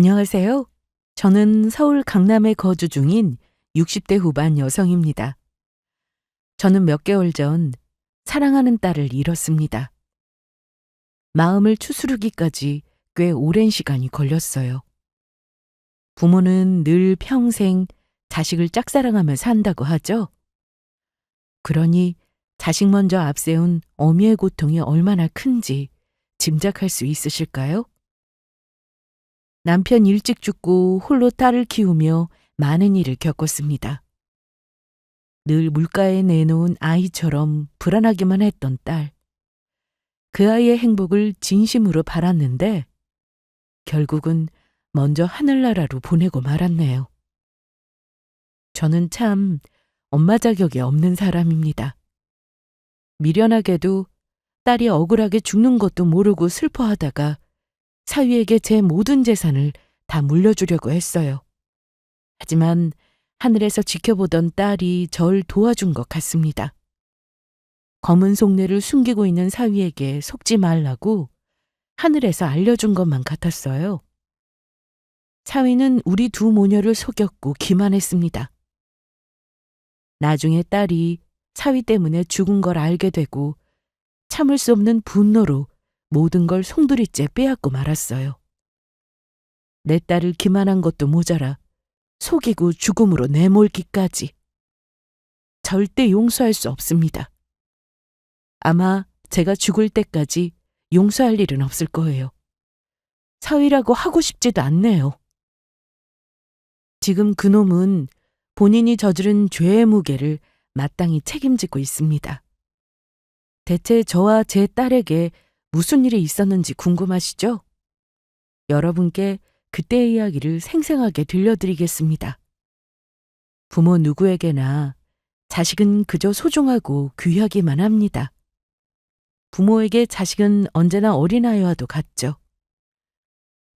안녕하세요. 저는 서울 강남에 거주 중인 60대 후반 여성입니다. 저는 몇 개월 전 사랑하는 딸을 잃었습니다. 마음을 추스르기까지 꽤 오랜 시간이 걸렸어요. 부모는 늘 평생 자식을 짝사랑하며 산다고 하죠. 그러니 자식 먼저 앞세운 어미의 고통이 얼마나 큰지 짐작할 수 있으실까요? 남편 일찍 죽고 홀로 딸을 키우며 많은 일을 겪었습니다. 늘 물가에 내놓은 아이처럼 불안하기만 했던 딸. 그 아이의 행복을 진심으로 바랐는데 결국은 먼저 하늘나라로 보내고 말았네요. 저는 참 엄마 자격이 없는 사람입니다. 미련하게도 딸이 억울하게 죽는 것도 모르고 슬퍼하다가 사위에게 제 모든 재산을 다 물려주려고 했어요. 하지만 하늘에서 지켜보던 딸이 절 도와준 것 같습니다. 검은 속내를 숨기고 있는 사위에게 속지 말라고 하늘에서 알려준 것만 같았어요. 사위는 우리 두 모녀를 속였고 기만했습니다. 나중에 딸이 사위 때문에 죽은 걸 알게 되고 참을 수 없는 분노로 모든 걸 송두리째 빼앗고 말았어요. 내 딸을 기만한 것도 모자라 속이고 죽음으로 내몰기까지. 절대 용서할 수 없습니다. 아마 제가 죽을 때까지 용서할 일은 없을 거예요. 사위라고 하고 싶지도 않네요. 지금 그놈은 본인이 저지른 죄의 무게를 마땅히 책임지고 있습니다. 대체 저와 제 딸에게 무슨 일이 있었는지 궁금하시죠? 여러분께 그때의 이야기를 생생하게 들려드리겠습니다. 부모 누구에게나 자식은 그저 소중하고 귀하기만 합니다. 부모에게 자식은 언제나 어린아이와도 같죠.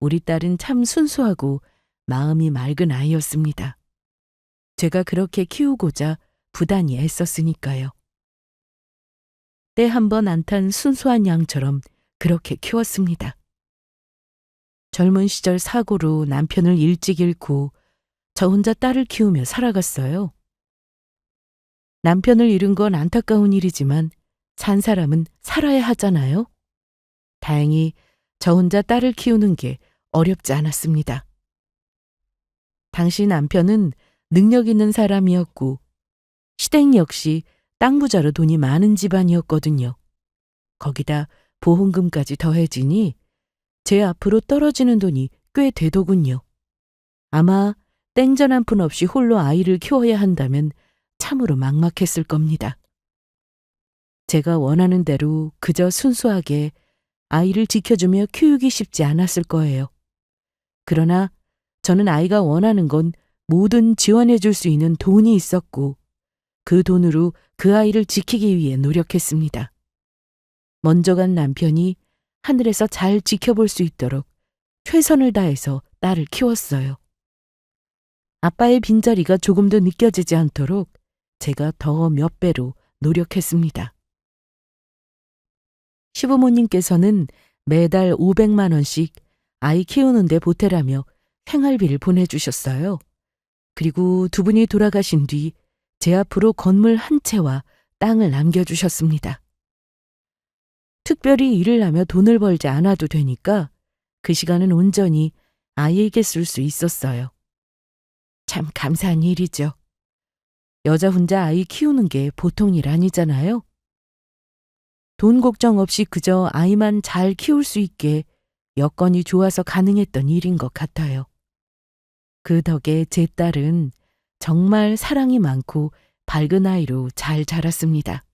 우리 딸은 참 순수하고 마음이 맑은 아이였습니다. 제가 그렇게 키우고자 부단히 애썼으니까요. 때 한 번 안 탄 순수한 양처럼 그렇게 키웠습니다. 젊은 시절 사고로 남편을 일찍 잃고 저 혼자 딸을 키우며 살아갔어요. 남편을 잃은 건 안타까운 일이지만 산 사람은 살아야 하잖아요. 다행히 저 혼자 딸을 키우는 게 어렵지 않았습니다. 당시 남편은 능력 있는 사람이었고 시댁 역시 땅 부자로 돈이 많은 집안이었거든요. 거기다 보험금까지 더해지니 제 앞으로 떨어지는 돈이 꽤 되더군요. 아마 땡전 한 푼 없이 홀로 아이를 키워야 한다면 참으로 막막했을 겁니다. 제가 원하는 대로 그저 순수하게 아이를 지켜주며 키우기 쉽지 않았을 거예요. 그러나 저는 아이가 원하는 건 뭐든 지원해 줄 수 있는 돈이 있었고 그 돈으로 그 아이를 지키기 위해 노력했습니다. 먼저 간 남편이 하늘에서 잘 지켜볼 수 있도록 최선을 다해서 딸을 키웠어요. 아빠의 빈자리가 조금도 느껴지지 않도록 제가 더 몇 배로 노력했습니다. 시부모님께서는 매달 500만 원씩 아이 키우는 데 보태라며 생활비를 보내주셨어요. 그리고 두 분이 돌아가신 뒤 제 앞으로 건물 한 채와 땅을 남겨주셨습니다. 특별히 일을 하며 돈을 벌지 않아도 되니까 그 시간은 온전히 아이에게 쓸 수 있었어요. 참 감사한 일이죠. 여자 혼자 아이 키우는 게 보통 일 아니잖아요. 돈 걱정 없이 그저 아이만 잘 키울 수 있게 여건이 좋아서 가능했던 일인 것 같아요. 그 덕에 제 딸은 정말 사랑이 많고 밝은 아이로 잘 자랐습니다.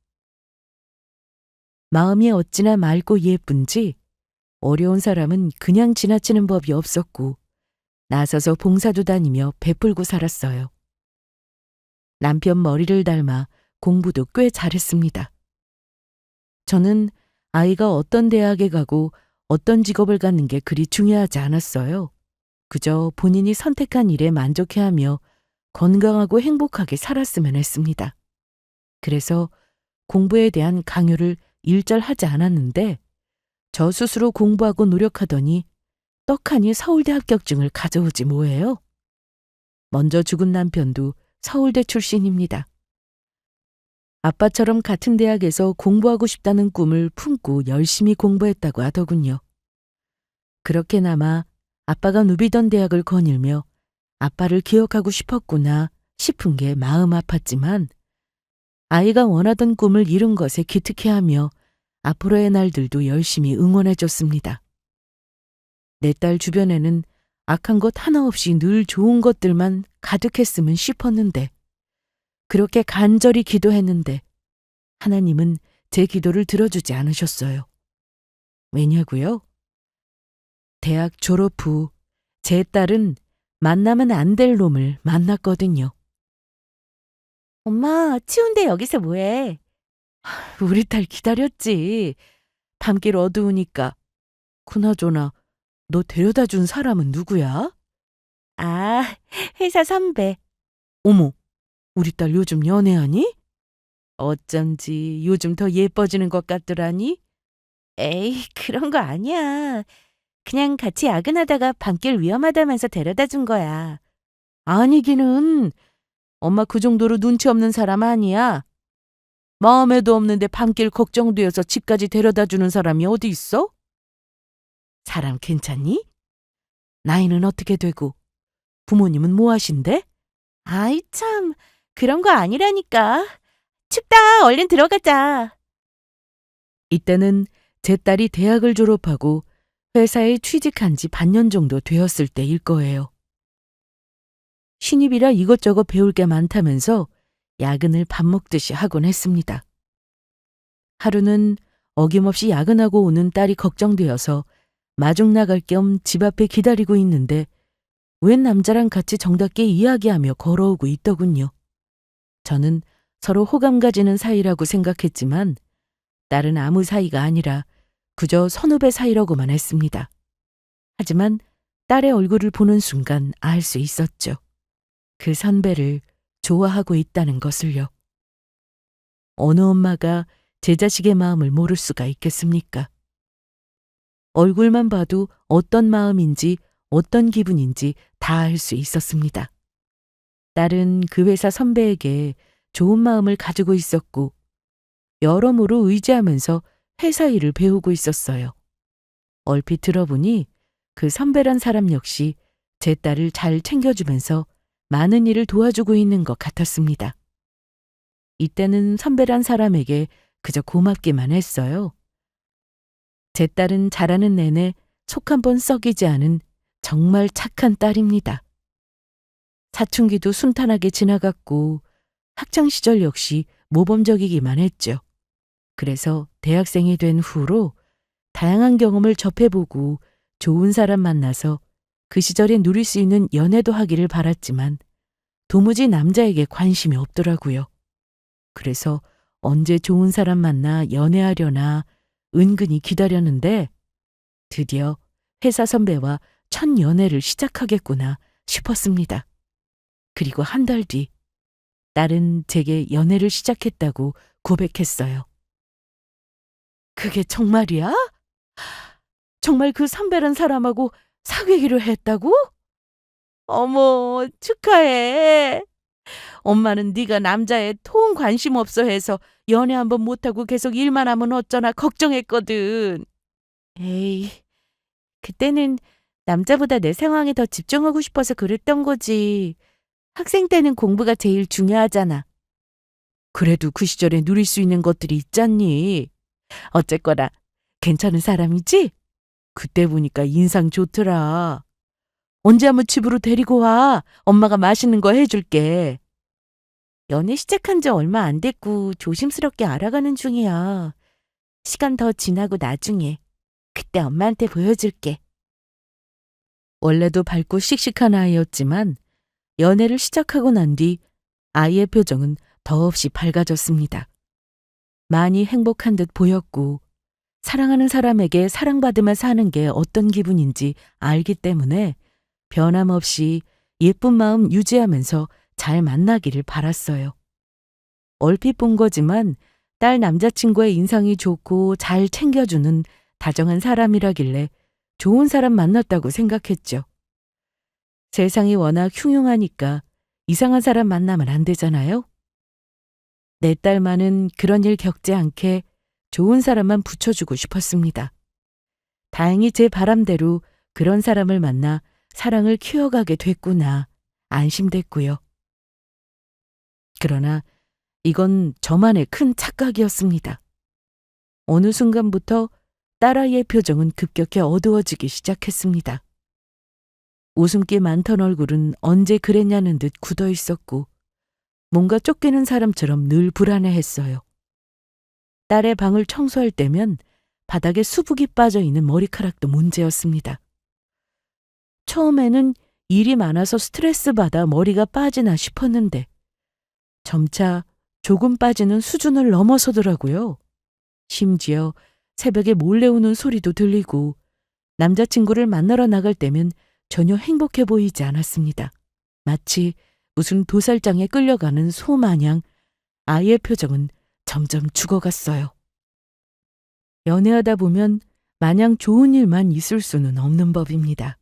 마음이 어찌나 맑고 예쁜지 어려운 사람은 그냥 지나치는 법이 없었고 나서서 봉사도 다니며 베풀고 살았어요. 남편 머리를 닮아 공부도 꽤 잘했습니다. 저는 아이가 어떤 대학에 가고 어떤 직업을 갖는 게 그리 중요하지 않았어요. 그저 본인이 선택한 일에 만족해하며 건강하고 행복하게 살았으면 했습니다. 그래서 공부에 대한 강요를 일절 하지 않았는데 저 스스로 공부하고 노력하더니 떡하니 서울대 합격증을 가져오지 뭐예요? 먼저 죽은 남편도 서울대 출신입니다. 아빠처럼 같은 대학에서 공부하고 싶다는 꿈을 품고 열심히 공부했다고 하더군요. 그렇게나마 아빠가 누비던 대학을 거닐며 아빠를 기억하고 싶었구나 싶은 게 마음 아팠지만 아이가 원하던 꿈을 이룬 것에 기특해하며 앞으로의 날들도 열심히 응원해줬습니다. 내 딸 주변에는 악한 것 하나 없이 늘 좋은 것들만 가득했으면 싶었는데 그렇게 간절히 기도했는데 하나님은 제 기도를 들어주지 않으셨어요. 왜냐고요? 대학 졸업 후 제 딸은 만나면 안 될 놈을 만났거든요. 엄마, 추운데 여기서 뭐해? 우리 딸 기다렸지. 밤길 어두우니까. 그나저나 너 데려다 준 사람은 누구야? 아, 회사 선배. 어머, 우리 딸 요즘 연애하니? 어쩐지 요즘 더 예뻐지는 것 같더라니? 에이, 그런 거 아니야. 그냥 같이 야근하다가 밤길 위험하다면서 데려다 준 거야. 아니기는. 엄마 그 정도로 눈치 없는 사람 아니야. 마음에도 없는데 밤길 걱정되어서 집까지 데려다 주는 사람이 어디 있어? 사람 괜찮니? 나이는 어떻게 되고 부모님은 뭐 하신대? 아이 참, 그런 거 아니라니까. 춥다, 얼른 들어가자. 이때는 제 딸이 대학을 졸업하고 회사에 취직한 지 반년 정도 되었을 때일 거예요. 신입이라 이것저것 배울 게 많다면서 야근을 밥 먹듯이 하곤 했습니다. 하루는 어김없이 야근하고 오는 딸이 걱정되어서 마중 나갈 겸 집 앞에 기다리고 있는데 웬 남자랑 같이 정답게 이야기하며 걸어오고 있더군요. 저는 서로 호감 가지는 사이라고 생각했지만 딸은 아무 사이가 아니라 그저 선후배 사이라고만 했습니다. 하지만 딸의 얼굴을 보는 순간 알 수 있었죠. 그 선배를 좋아하고 있다는 것을요. 어느 엄마가 제 자식의 마음을 모를 수가 있겠습니까? 얼굴만 봐도 어떤 마음인지 어떤 기분인지 다 알 수 있었습니다. 딸은 그 회사 선배에게 좋은 마음을 가지고 있었고 여러모로 의지하면서 회사 일을 배우고 있었어요. 얼핏 들어보니 그 선배란 사람 역시 제 딸을 잘 챙겨주면서 많은 일을 도와주고 있는 것 같았습니다. 이때는 선배란 사람에게 그저 고맙기만 했어요. 제 딸은 자라는 내내 속 한 번 썩이지 않은 정말 착한 딸입니다. 사춘기도 순탄하게 지나갔고 학창시절 역시 모범적이기만 했죠. 그래서 대학생이 된 후로 다양한 경험을 접해보고 좋은 사람 만나서 그 시절에 누릴 수 있는 연애도 하기를 바랐지만 도무지 남자에게 관심이 없더라고요. 그래서 언제 좋은 사람 만나 연애하려나 은근히 기다렸는데 드디어 회사 선배와 첫 연애를 시작하겠구나 싶었습니다. 그리고 한 달 뒤 딸은 제게 연애를 시작했다고 고백했어요. 그게 정말이야? 정말 그 선배란 사람하고 사귀기로 했다고? 어머, 축하해. 엄마는 네가 남자에 통 관심 없어 해서 연애 한번 못하고 계속 일만 하면 어쩌나 걱정했거든. 에이, 그때는 남자보다 내 상황에 더 집중하고 싶어서 그랬던 거지. 학생 때는 공부가 제일 중요하잖아. 그래도 그 시절에 누릴 수 있는 것들이 있잖니. 어쨌거나 괜찮은 사람이지? 그때 보니까 인상 좋더라. 언제 한번 집으로 데리고 와. 엄마가 맛있는 거 해줄게. 연애 시작한 지 얼마 안 됐고 조심스럽게 알아가는 중이야. 시간 더 지나고 나중에 그때 엄마한테 보여줄게. 원래도 밝고 씩씩한 아이였지만 연애를 시작하고 난 뒤 아이의 표정은 더없이 밝아졌습니다. 많이 행복한 듯 보였고 사랑하는 사람에게 사랑받으며 사는 게 어떤 기분인지 알기 때문에 변함없이 예쁜 마음 유지하면서 잘 만나기를 바랐어요. 얼핏 본 거지만 딸 남자친구의 인상이 좋고 잘 챙겨주는 다정한 사람이라길래 좋은 사람 만났다고 생각했죠. 세상이 워낙 흉흉하니까 이상한 사람 만나면 안 되잖아요. 내 딸만은 그런 일 겪지 않게 좋은 사람만 붙여주고 싶었습니다. 다행히 제 바람대로 그런 사람을 만나 사랑을 키워가게 됐구나 안심됐고요. 그러나 이건 저만의 큰 착각이었습니다. 어느 순간부터 딸아이의 표정은 급격히 어두워지기 시작했습니다. 웃음기 많던 얼굴은 언제 그랬냐는 듯 굳어 있었고 뭔가 쫓기는 사람처럼 늘 불안해했어요. 딸의 방을 청소할 때면 바닥에 수북이 빠져 있는 머리카락도 문제였습니다. 처음에는 일이 많아서 스트레스 받아 머리가 빠지나 싶었는데 점차 조금 빠지는 수준을 넘어서더라고요. 심지어 새벽에 몰래 우는 소리도 들리고 남자친구를 만나러 나갈 때면 전혀 행복해 보이지 않았습니다. 마치 무슨 도살장에 끌려가는 소 마냥 아이의 표정은 점점 죽어갔어요. 연애하다 보면 마냥 좋은 일만 있을 수는 없는 법입니다.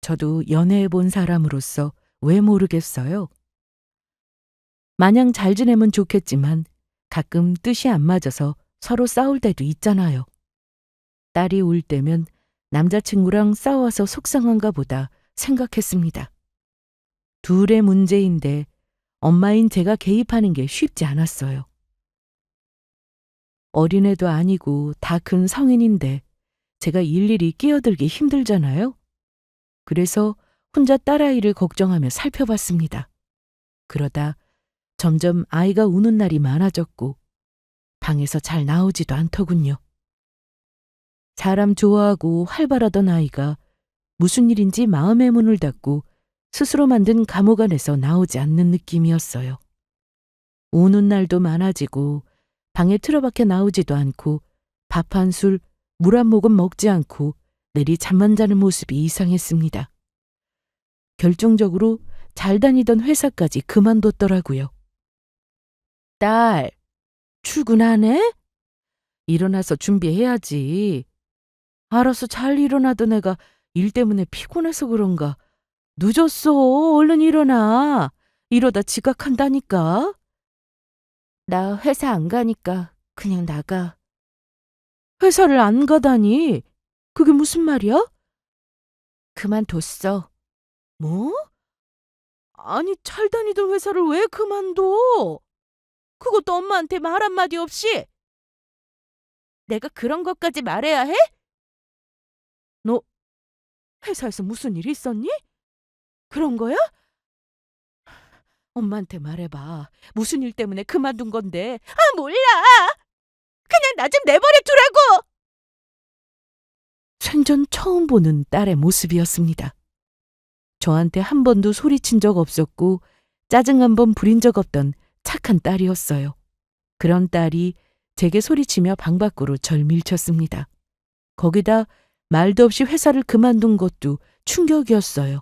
저도 연애해 본 사람으로서 왜 모르겠어요. 마냥 잘 지내면 좋겠지만 가끔 뜻이 안 맞아서 서로 싸울 때도 있잖아요. 딸이 울 때면 남자친구랑 싸워서 속상한가 보다 생각했습니다. 둘의 문제인데 엄마인 제가 개입하는 게 쉽지 않았어요. 어린애도 아니고 다 큰 성인인데 제가 일일이 끼어들기 힘들잖아요. 그래서 혼자 딸아이를 걱정하며 살펴봤습니다. 그러다 점점 아이가 우는 날이 많아졌고 방에서 잘 나오지도 않더군요. 사람 좋아하고 활발하던 아이가 무슨 일인지 마음의 문을 닫고 스스로 만든 감옥 안에서 나오지 않는 느낌이었어요. 우는 날도 많아지고 방에 틀어박혀 나오지도 않고 밥 한 술, 물 한 모금 먹지 않고 내리 잠만 자는 모습이 이상했습니다. 결정적으로 잘 다니던 회사까지 그만뒀더라고요. 딸, 출근하네? 일어나서 준비해야지. 알아서 잘 일어나던 애가 일 때문에 피곤해서 그런가. 늦었어. 얼른 일어나. 이러다 지각한다니까. 나 회사 안 가니까 그냥 나가. 회사를 안 가다니? 그게 무슨 말이야? 그만뒀어. 뭐? 아니, 잘 다니던 회사를 왜 그만둬? 그것도 엄마한테 말 한마디 없이? 내가 그런 것까지 말해야 해? 너 회사에서 무슨 일 있었니? 그런 거야? 엄마한테 말해봐. 무슨 일 때문에 그만둔 건데. 아, 몰라. 그냥 나 좀 내버려 두라고. 생전 처음 보는 딸의 모습이었습니다. 저한테 한 번도 소리친 적 없었고 짜증 한 번 부린 적 없던 착한 딸이었어요. 그런 딸이 제게 소리치며 방 밖으로 절 밀쳤습니다. 거기다 말도 없이 회사를 그만둔 것도 충격이었어요.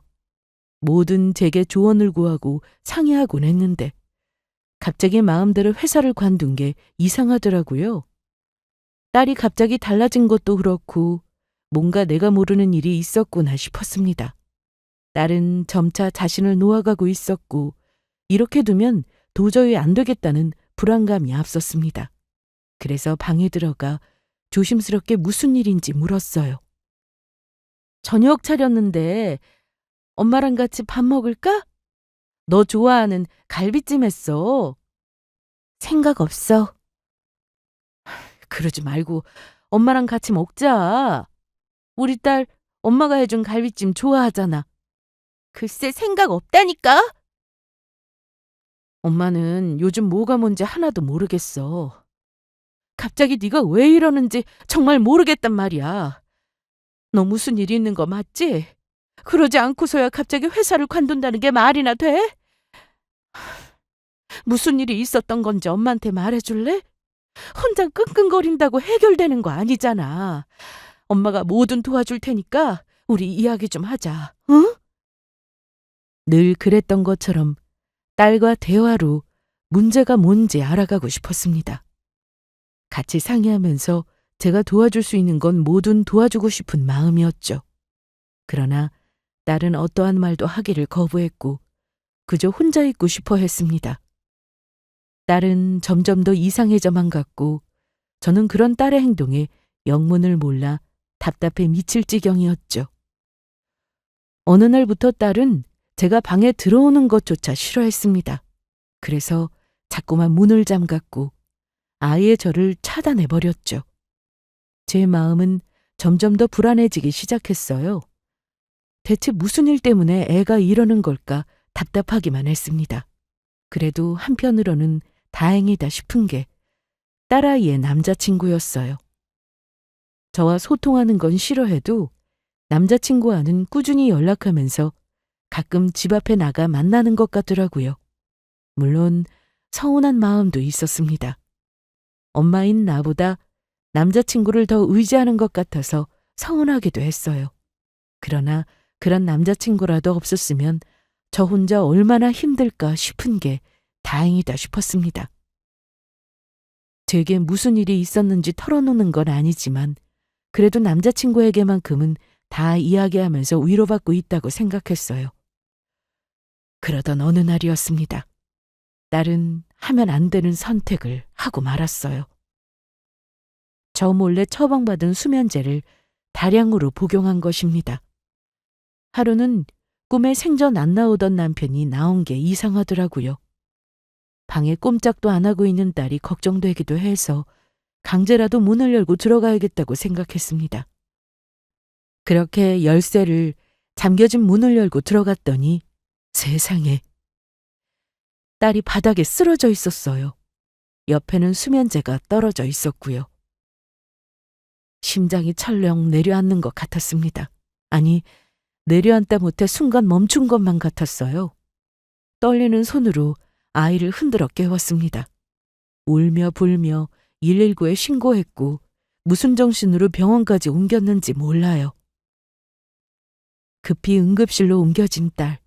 뭐든 제게 조언을 구하고 상의하곤 했는데 갑자기 마음대로 회사를 관둔 게 이상하더라고요. 딸이 갑자기 달라진 것도 그렇고 뭔가 내가 모르는 일이 있었구나 싶었습니다. 딸은 점차 자신을 놓아가고 있었고 이렇게 두면 도저히 안 되겠다는 불안감이 앞섰습니다. 그래서 방에 들어가 조심스럽게 무슨 일인지 물었어요. 저녁 차렸는데 엄마랑 같이 밥 먹을까? 너 좋아하는 갈비찜 했어. 생각 없어. 그러지 말고 엄마랑 같이 먹자. 우리 딸 엄마가 해준 갈비찜 좋아하잖아. 글쎄 생각 없다니까. 엄마는 요즘 뭐가 뭔지 하나도 모르겠어. 갑자기 네가 왜 이러는지 정말 모르겠단 말이야. 너 무슨 일이 있는 거 맞지? 그러지 않고서야 갑자기 회사를 관둔다는 게 말이나 돼? 무슨 일이 있었던 건지 엄마한테 말해줄래? 혼자 끙끙거린다고 해결되는 거 아니잖아. 엄마가 뭐든 도와줄 테니까 우리 이야기 좀 하자. 응? 늘 그랬던 것처럼 딸과 대화로 문제가 뭔지 알아가고 싶었습니다. 같이 상의하면서 제가 도와줄 수 있는 건 뭐든 도와주고 싶은 마음이었죠. 그러나 딸은 어떠한 말도 하기를 거부했고 그저 혼자 있고 싶어 했습니다. 딸은 점점 더 이상해져만 갔고 저는 그런 딸의 행동에 영문을 몰라 답답해 미칠 지경이었죠. 어느 날부터 딸은 제가 방에 들어오는 것조차 싫어했습니다. 그래서 자꾸만 문을 잠갔고 아예 저를 차단해버렸죠. 제 마음은 점점 더 불안해지기 시작했어요. 대체 무슨 일 때문에 애가 이러는 걸까 답답하기만 했습니다. 그래도 한편으로는 다행이다 싶은 게 딸아이의 남자친구였어요. 저와 소통하는 건 싫어해도 남자친구와는 꾸준히 연락하면서 가끔 집 앞에 나가 만나는 것 같더라고요. 물론 서운한 마음도 있었습니다. 엄마인 나보다 남자친구를 더 의지하는 것 같아서 서운하기도 했어요. 그러나 그런 남자친구라도 없었으면 저 혼자 얼마나 힘들까 싶은 게 다행이다 싶었습니다. 제게 무슨 일이 있었는지 털어놓는 건 아니지만 그래도 남자친구에게만큼은 다 이야기하면서 위로받고 있다고 생각했어요. 그러던 어느 날이었습니다. 딸은 하면 안 되는 선택을 하고 말았어요. 저 몰래 처방받은 수면제를 다량으로 복용한 것입니다. 하루는 꿈에 생전 안 나오던 남편이 나온 게 이상하더라고요. 방에 꼼짝도 안 하고 있는 딸이 걱정되기도 해서 강제라도 문을 열고 들어가야겠다고 생각했습니다. 그렇게 열쇠를 잠겨진 문을 열고 들어갔더니 세상에 딸이 바닥에 쓰러져 있었어요. 옆에는 수면제가 떨어져 있었고요. 심장이 철렁 내려앉는 것 같았습니다. 아니, 내려앉다 못해 순간 멈춘 것만 같았어요. 떨리는 손으로 아이를 흔들어 깨웠습니다. 울며 불며 119에 신고했고 무슨 정신으로 병원까지 옮겼는지 몰라요. 급히 응급실로 옮겨진 딸.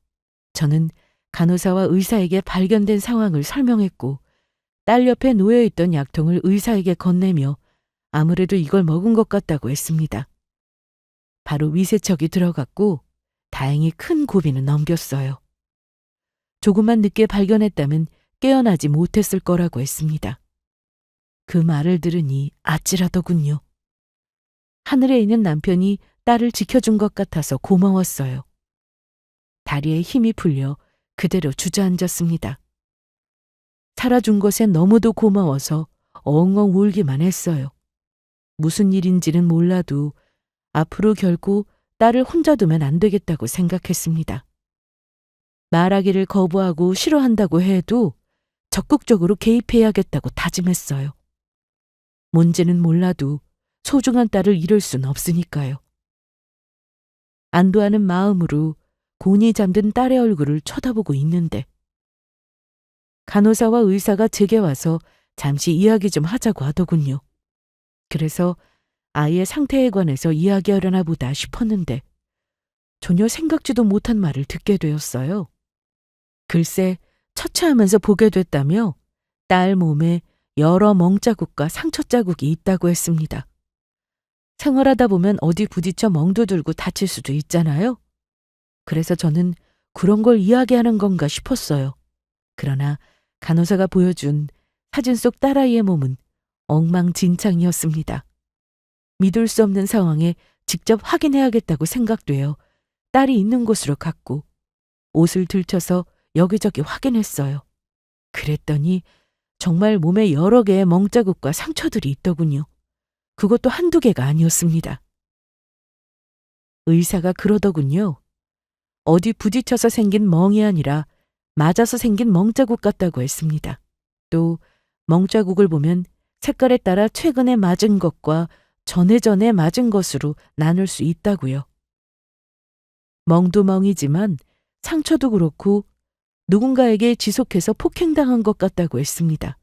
저는 간호사와 의사에게 발견된 상황을 설명했고 딸 옆에 놓여있던 약통을 의사에게 건네며 아무래도 이걸 먹은 것 같다고 했습니다. 바로 위세척이 들어갔고 다행히 큰 고비는 넘겼어요. 조금만 늦게 발견했다면 깨어나지 못했을 거라고 했습니다. 그 말을 들으니 아찔하더군요. 하늘에 있는 남편이 딸을 지켜준 것 같아서 고마웠어요. 다리에 힘이 풀려 그대로 주저앉았습니다. 살아준 것에 너무도 고마워서 엉엉 울기만 했어요. 무슨 일인지는 몰라도 앞으로 결코 딸을 혼자 두면 안 되겠다고 생각했습니다. 말하기를 거부하고 싫어한다고 해도 적극적으로 개입해야겠다고 다짐했어요. 뭔지는 몰라도 소중한 딸을 잃을 순 없으니까요. 안도하는 마음으로 곤히 잠든 딸의 얼굴을 쳐다보고 있는데 간호사와 의사가 제게 와서 잠시 이야기 좀 하자고 하더군요. 그래서 아이의 상태에 관해서 이야기하려나 보다 싶었는데 전혀 생각지도 못한 말을 듣게 되었어요. 글쎄 처체하면서 보게 됐다며 딸 몸에 여러 멍자국과 상처 자국이 있다고 했습니다. 생활하다 보면 어디 부딪혀 멍도 들고 다칠 수도 있잖아요. 그래서 저는 그런 걸 이야기하는 건가 싶었어요. 그러나 간호사가 보여준 사진 속 딸아이의 몸은 엉망진창이었습니다. 믿을 수 없는 상황에 직접 확인해야겠다고 생각되어 딸이 있는 곳으로 갔고 옷을 들춰서 여기저기 확인했어요. 그랬더니 정말 몸에 여러 개의 멍자국과 상처들이 있더군요. 그것도 한두 개가 아니었습니다. 의사가 그러더군요. 어디 부딪혀서 생긴 멍이 아니라 맞아서 생긴 멍자국 같다고 했습니다. 또 멍자국을 보면 색깔에 따라 최근에 맞은 것과 전에 맞은 것으로 나눌 수 있다고요. 멍도 멍이지만 상처도 그렇고 누군가에게 지속해서 폭행당한 것 같다고 했습니다.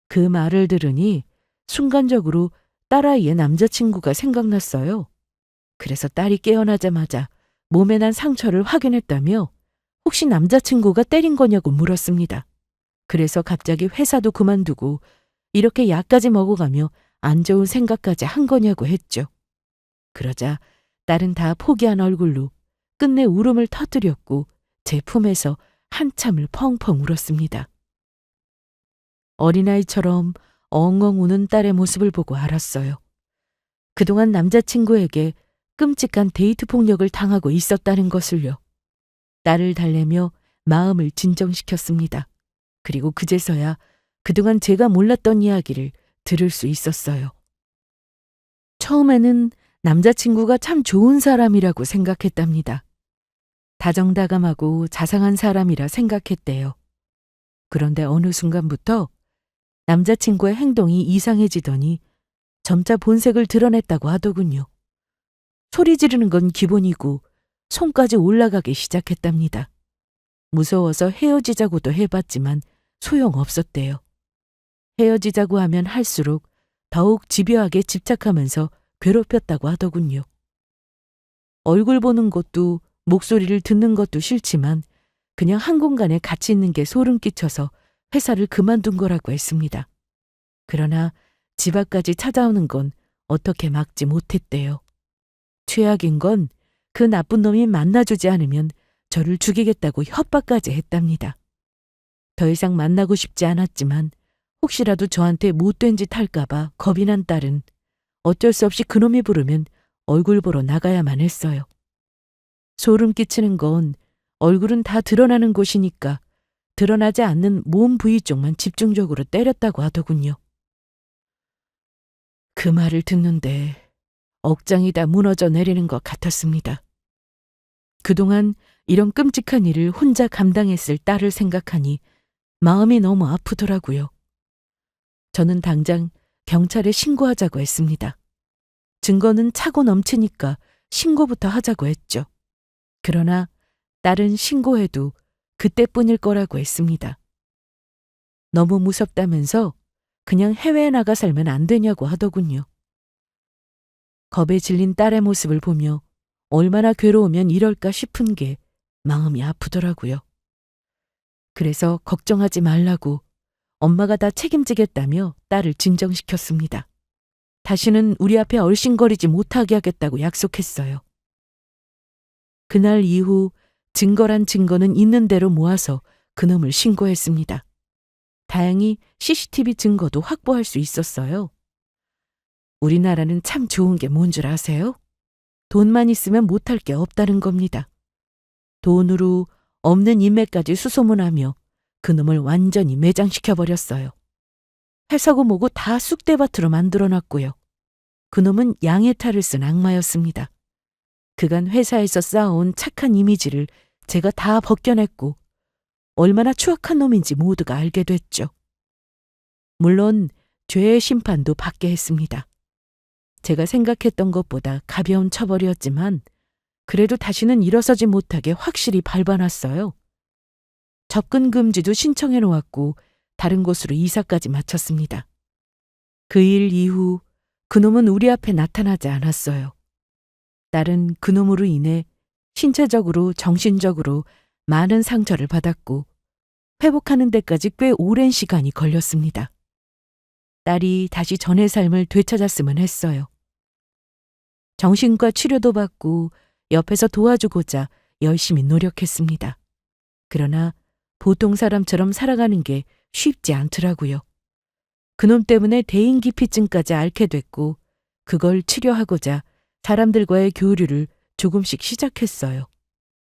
그 말을 들으니 순간적으로 딸아이의 남자친구가 생각났어요. 그래서 딸이 깨어나자마자 몸에 난 상처를 확인했다며 혹시 남자친구가 때린 거냐고 물었습니다. 그래서 갑자기 회사도 그만두고 이렇게 약까지 먹어가며 안 좋은 생각까지 한 거냐고 했죠. 그러자 딸은 다 포기한 얼굴로 끝내 울음을 터뜨렸고 제 품에서 한참을 펑펑 울었습니다. 어린아이처럼 엉엉 우는 딸의 모습을 보고 알았어요. 그동안 남자친구에게 끔찍한 데이트 폭력을 당하고 있었다는 것을요. 딸을 달래며 마음을 진정시켰습니다. 그리고 그제서야 그동안 제가 몰랐던 이야기를 들을 수 있었어요. 처음에는 남자친구가 참 좋은 사람이라고 생각했답니다. 다정다감하고 자상한 사람이라 생각했대요. 그런데 어느 순간부터 남자친구의 행동이 이상해지더니 점차 본색을 드러냈다고 하더군요. 소리 지르는 건 기본이고 손까지 올라가기 시작했답니다. 무서워서 헤어지자고도 해봤지만 소용없었대요. 헤어지자고 하면 할수록 더욱 집요하게 집착하면서 괴롭혔다고 하더군요. 얼굴 보는 것도 목소리를 듣는 것도 싫지만 그냥 한 공간에 같이 있는 게 소름 끼쳐서 회사를 그만둔 거라고 했습니다. 그러나 집 앞까지 찾아오는 건 어떻게 막지 못했대요. 최악인 건 그 나쁜 놈이 만나주지 않으면 저를 죽이겠다고 협박까지 했답니다. 더 이상 만나고 싶지 않았지만 혹시라도 저한테 못된 짓 할까봐 겁이 난 딸은 어쩔 수 없이 그놈이 부르면 얼굴 보러 나가야만 했어요. 소름 끼치는 건 얼굴은 다 드러나는 곳이니까 드러나지 않는 몸 부위 쪽만 집중적으로 때렸다고 하더군요. 그 말을 듣는데 억장이 다 무너져 내리는 것 같았습니다. 그동안 이런 끔찍한 일을 혼자 감당했을 딸을 생각하니 마음이 너무 아프더라고요. 저는 당장 경찰에 신고하자고 했습니다. 증거는 차고 넘치니까 신고부터 하자고 했죠. 그러나 딸은 신고해도 그때뿐일 거라고 했습니다. 너무 무섭다면서 그냥 해외에 나가 살면 안 되냐고 하더군요. 겁에 질린 딸의 모습을 보며 얼마나 괴로우면 이럴까 싶은 게 마음이 아프더라고요. 그래서 걱정하지 말라고 엄마가 다 책임지겠다며 딸을 진정시켰습니다. 다시는 우리 앞에 얼씬거리지 못하게 하겠다고 약속했어요. 그날 이후 증거란 증거는 있는 대로 모아서 그놈을 신고했습니다. 다행히 CCTV 증거도 확보할 수 있었어요. 우리나라는 참 좋은 게 뭔 줄 아세요? 돈만 있으면 못할 게 없다는 겁니다. 돈으로 없는 인맥까지 수소문하며 그놈을 완전히 매장시켜버렸어요. 회사고 뭐고 다 쑥대밭으로 만들어놨고요. 그놈은 양의 탈을 쓴 악마였습니다. 그간 회사에서 쌓아온 착한 이미지를 제가 다 벗겨냈고 얼마나 추악한 놈인지 모두가 알게 됐죠. 물론 죄의 심판도 받게 했습니다. 제가 생각했던 것보다 가벼운 처벌이었지만 그래도 다시는 일어서지 못하게 확실히 밟아놨어요. 접근 금지도 신청해 놓았고 다른 곳으로 이사까지 마쳤습니다. 그 일 이후 그놈은 우리 앞에 나타나지 않았어요. 딸은 그놈으로 인해 신체적으로 정신적으로 많은 상처를 받았고 회복하는 데까지 꽤 오랜 시간이 걸렸습니다. 딸이 다시 전의 삶을 되찾았으면 했어요. 정신과 치료도 받고 옆에서 도와주고자 열심히 노력했습니다. 그러나 보통 사람처럼 살아가는 게 쉽지 않더라고요. 그놈 때문에 대인기피증까지 앓게 됐고 그걸 치료하고자 사람들과의 교류를 조금씩 시작했어요.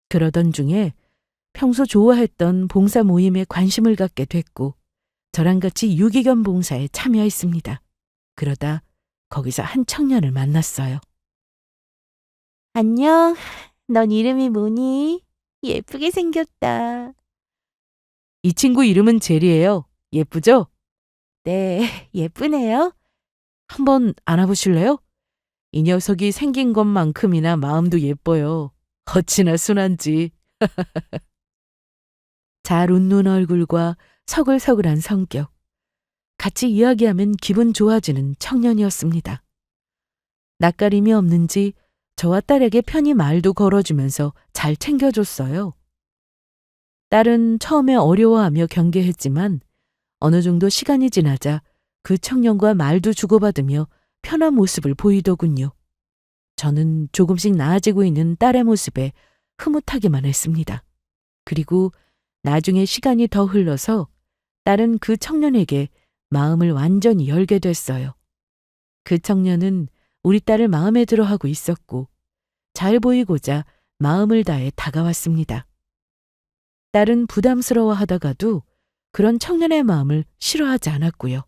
그러던 중에 평소 좋아했던 봉사 모임에 관심을 갖게 됐고 저랑 같이 유기견 봉사에 참여했습니다. 그러다 거기서 한 청년을 만났어요. 안녕. 넌 이름이 뭐니? 예쁘게 생겼다. 이 친구 이름은 제리예요. 예쁘죠? 네, 예쁘네요. 한번 안아보실래요? 이 녀석이 생긴 것만큼이나 마음도 예뻐요. 어찌나 순한지. 잘 웃는 얼굴과 서글서글한 성격. 같이 이야기하면 기분 좋아지는 청년이었습니다. 낯가림이 없는지 저와 딸에게 편히 말도 걸어주면서 잘 챙겨줬어요. 딸은 처음에 어려워하며 경계했지만 어느 정도 시간이 지나자 그 청년과 말도 주고받으며 편한 모습을 보이더군요. 저는 조금씩 나아지고 있는 딸의 모습에 흐뭇하기만 했습니다. 그리고 나중에 시간이 더 흘러서 딸은 그 청년에게 마음을 완전히 열게 됐어요. 그 청년은 우리 딸을 마음에 들어 하고 있었고 잘 보이고자 마음을 다해 다가왔습니다. 딸은 부담스러워 하다가도 그런 청년의 마음을 싫어하지 않았고요.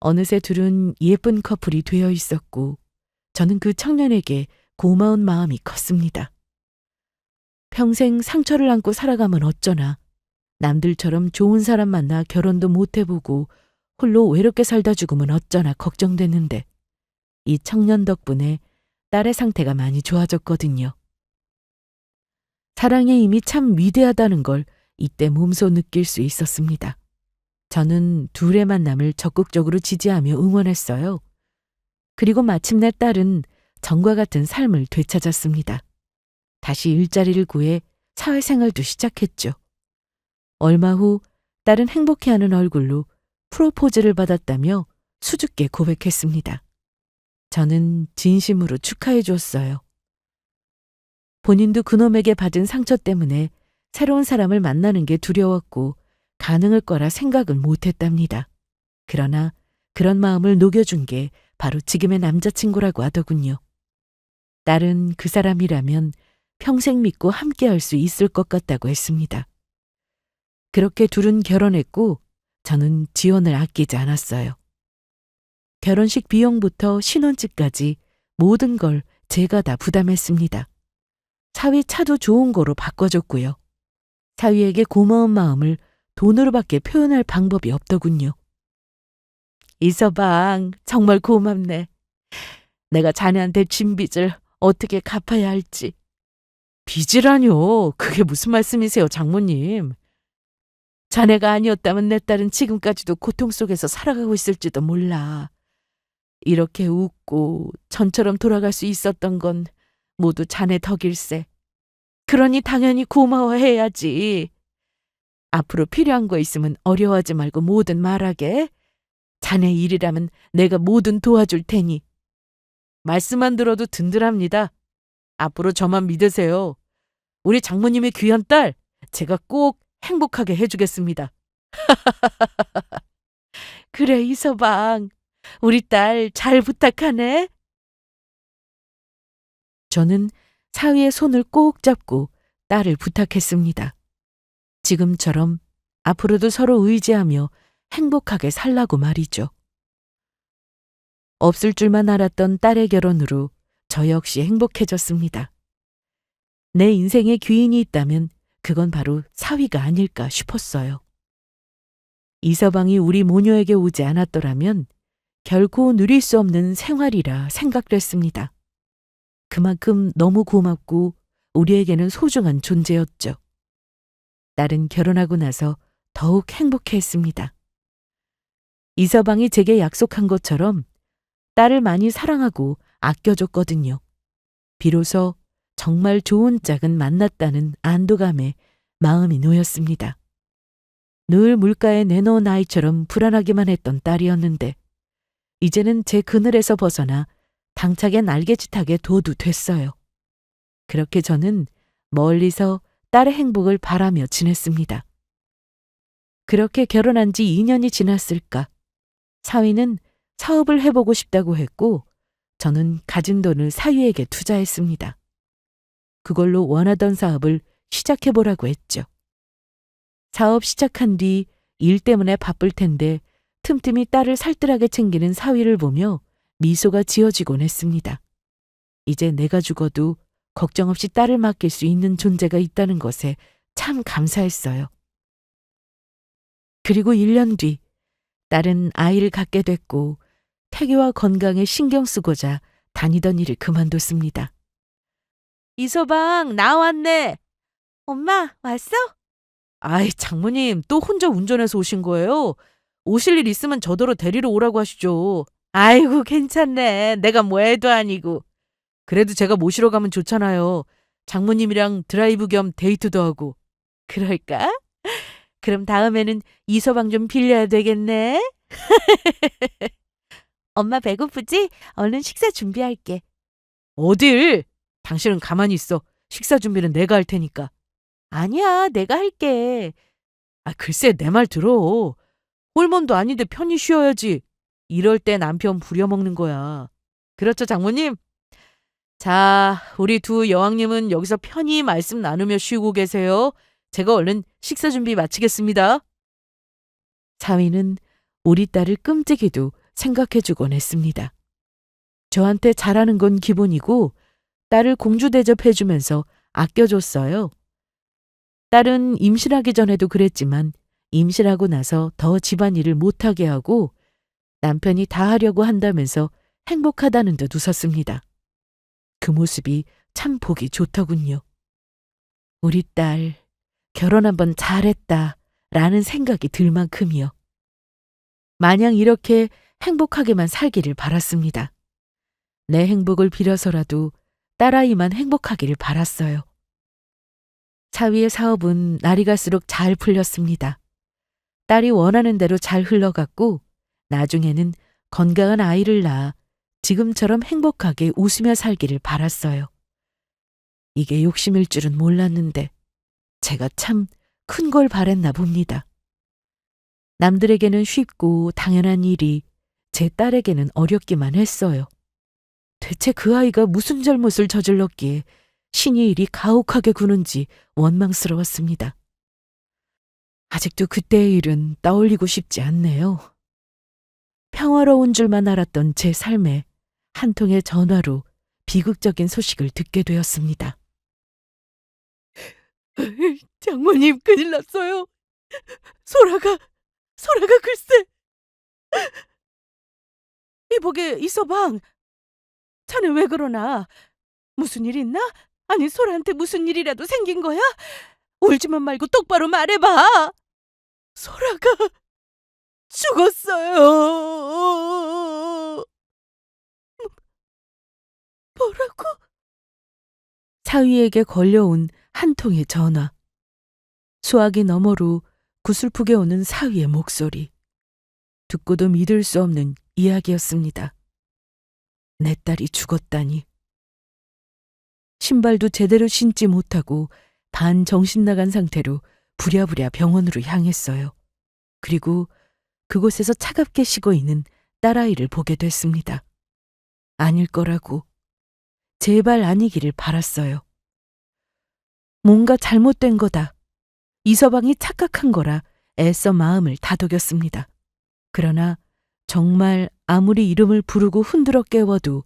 어느새 둘은 예쁜 커플이 되어 있었고 저는 그 청년에게 고마운 마음이 컸습니다. 평생 상처를 안고 살아가면 어쩌나 남들처럼 좋은 사람 만나 결혼도 못 해보고 홀로 외롭게 살다 죽으면 어쩌나 걱정됐는데 이 청년 덕분에 딸의 상태가 많이 좋아졌거든요. 사랑의 힘이 참 위대하다는 걸 이때 몸소 느낄 수 있었습니다. 저는 둘의 만남을 적극적으로 지지하며 응원했어요. 그리고 마침내 딸은 전과 같은 삶을 되찾았습니다. 다시 일자리를 구해 사회생활도 시작했죠. 얼마 후 딸은 행복해하는 얼굴로 프로포즈를 받았다며 수줍게 고백했습니다. 저는 진심으로 축하해 줬어요. 본인도 그놈에게 받은 상처 때문에 새로운 사람을 만나는 게 두려웠고 가능할 거라 생각은 못했답니다. 그러나 그런 마음을 녹여준 게 바로 지금의 남자친구라고 하더군요. 딸은 그 사람이라면 평생 믿고 함께할 수 있을 것 같다고 했습니다. 그렇게 둘은 결혼했고 저는 지원을 아끼지 않았어요. 결혼식 비용부터 신혼집까지 모든 걸 제가 다 부담했습니다. 사위 차도 좋은 거로 바꿔줬고요. 사위에게 고마운 마음을 돈으로밖에 표현할 방법이 없더군요. 이서방, 정말 고맙네. 내가 자네한테 진 빚을 어떻게 갚아야 할지. 빚이라뇨? 그게 무슨 말씀이세요, 장모님? 자네가 아니었다면 내 딸은 지금까지도 고통 속에서 살아가고 있을지도 몰라. 이렇게 웃고 전처럼 돌아갈 수 있었던 건 모두 자네 덕일세. 그러니 당연히 고마워해야지. 앞으로 필요한 거 있으면 어려워하지 말고 뭐든 말하게. 자네 일이라면 내가 뭐든 도와줄 테니. 말씀만 들어도 든든합니다. 앞으로 저만 믿으세요. 우리 장모님의 귀한 딸, 제가 꼭 행복하게 해주겠습니다. 그래, 이서방. 우리 딸 잘 부탁하네. 저는 사위의 손을 꼭 잡고 딸을 부탁했습니다. 지금처럼 앞으로도 서로 의지하며 행복하게 살라고 말이죠. 없을 줄만 알았던 딸의 결혼으로 저 역시 행복해졌습니다. 내 인생에 귀인이 있다면 그건 바로 사위가 아닐까 싶었어요. 이서방이 우리 모녀에게 오지 않았더라면 결코 누릴 수 없는 생활이라 생각됐습니다. 그만큼 너무 고맙고 우리에게는 소중한 존재였죠. 딸은 결혼하고 나서 더욱 행복해했습니다. 이서방이 제게 약속한 것처럼 딸을 많이 사랑하고 아껴줬거든요. 비로소 정말 좋은 짝은 만났다는 안도감에 마음이 놓였습니다. 늘 물가에 내놓은 아이처럼 불안하기만 했던 딸이었는데 이제는 제 그늘에서 벗어나 당차게 날개짓하게 둬도 됐어요. 그렇게 저는 멀리서 딸의 행복을 바라며 지냈습니다. 그렇게 결혼한 지 2년이 지났을까. 사위는 사업을 해보고 싶다고 했고 저는 가진 돈을 사위에게 투자했습니다. 그걸로 원하던 사업을 시작해보라고 했죠. 사업 시작한 뒤 일 때문에 바쁠 텐데 틈틈이 딸을 살뜰하게 챙기는 사위를 보며 미소가 지어지곤 했습니다. 이제 내가 죽어도 걱정 없이 딸을 맡길 수 있는 존재가 있다는 것에 참 감사했어요. 그리고 1년 뒤 딸은 아이를 갖게 됐고 태교와 건강에 신경 쓰고자 다니던 일을 그만뒀습니다. 이서방, 나왔네. 엄마, 왔어? 아이, 장모님, 또 혼자 운전해서 오신 거예요? 오실 일 있으면 저더러 데리러 오라고 하시죠. 아이고, 괜찮네. 내가 뭐 애도 아니고. 그래도 제가 모시러 가면 좋잖아요. 장모님이랑 드라이브 겸 데이트도 하고. 그럴까? 그럼 다음에는 이서방 좀 빌려야 되겠네. 엄마 배고프지? 얼른 식사 준비할게. 어딜? 당신은 가만히 있어. 식사 준비는 내가 할 테니까. 아니야, 내가 할게. 아, 글쎄 내 말 들어. 홀몸도 아닌데 편히 쉬어야지. 이럴 때 남편 부려먹는 거야. 그렇죠, 장모님? 자, 우리 두 여왕님은 여기서 편히 말씀 나누며 쉬고 계세요. 제가 얼른 식사 준비 마치겠습니다. 사위는 우리 딸을 끔찍이도 생각해주곤 했습니다. 저한테 잘하는 건 기본이고 딸을 공주 대접해주면서 아껴줬어요. 딸은 임신하기 전에도 그랬지만 임신하고 나서 더 집안일을 못하게 하고 남편이 다 하려고 한다면서 행복하다는 듯 웃었습니다. 그 모습이 참 보기 좋더군요. 우리 딸 결혼 한번 잘했다 라는 생각이 들 만큼이요. 마냥 이렇게 행복하게만 살기를 바랐습니다. 내 행복을 빌어서라도 딸아이만 행복하기를 바랐어요. 사위의 사업은 날이 갈수록 잘 풀렸습니다. 딸이 원하는 대로 잘 흘러갔고 나중에는 건강한 아이를 낳아 지금처럼 행복하게 웃으며 살기를 바랐어요. 이게 욕심일 줄은 몰랐는데 제가 참 큰 걸 바랬나 봅니다. 남들에게는 쉽고 당연한 일이 제 딸에게는 어렵기만 했어요. 대체 그 아이가 무슨 잘못을 저질렀기에 신이 이리 가혹하게 구는지 원망스러웠습니다. 아직도 그때의 일은 떠올리고 싶지 않네요. 평화로운 줄만 알았던 제 삶에 한 통의 전화로 비극적인 소식을 듣게 되었습니다. 장모님 큰일 났어요. 소라가 글쎄. 이보게 이서방, 자네 왜 그러나? 무슨 일 있나? 아니 소라한테 무슨 일이라도 생긴 거야? 울지만 말고 똑바로 말해봐. 소라가 죽었어요. 뭐라고? 사위에게 걸려온 한 통의 전화. 수화기 너머로 구슬프게 오는 사위의 목소리. 듣고도 믿을 수 없는 이야기였습니다. 내 딸이 죽었다니. 신발도 제대로 신지 못하고 반 정신 나간 상태로 부랴부랴 병원으로 향했어요. 그리고 그곳에서 차갑게 쉬고 있는 딸아이를 보게 됐습니다. 아닐 거라고. 제발 아니기를 바랐어요. 뭔가 잘못된 거다. 이서방이 착각한 거라 애써 마음을 다독였습니다. 그러나 정말 아무리 이름을 부르고 흔들어 깨워도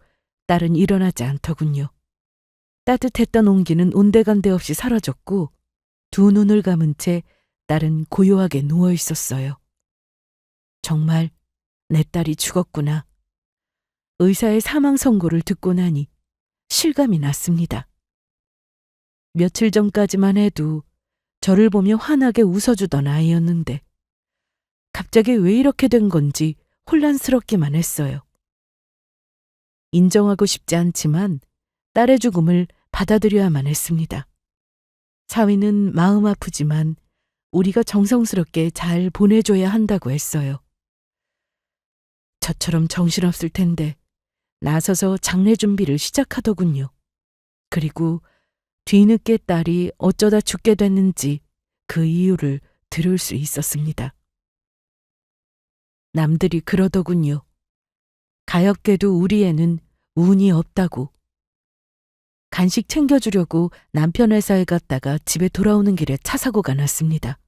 딸은 일어나지 않더군요. 따뜻했던 온기는 온데간데 없이 사라졌고 두 눈을 감은 채 딸은 고요하게 누워 있었어요. 정말 내 딸이 죽었구나. 의사의 사망 선고를 듣고 나니 실감이 났습니다. 며칠 전까지만 해도 저를 보며 환하게 웃어주던 아이였는데 갑자기 왜 이렇게 된 건지 혼란스럽기만 했어요. 인정하고 싶지 않지만 딸의 죽음을 받아들여야만 했습니다. 사위는 마음 아프지만 우리가 정성스럽게 잘 보내줘야 한다고 했어요. 저처럼 정신없을 텐데 나서서 장례 준비를 시작하더군요. 그리고 뒤늦게 딸이 어쩌다 죽게 됐는지 그 이유를 들을 수 있었습니다. 남들이 그러더군요. 가엾게도 우리 애는 운이 없다고. 간식 챙겨주려고 남편 회사에 갔다가 집에 돌아오는 길에 차 사고가 났습니다.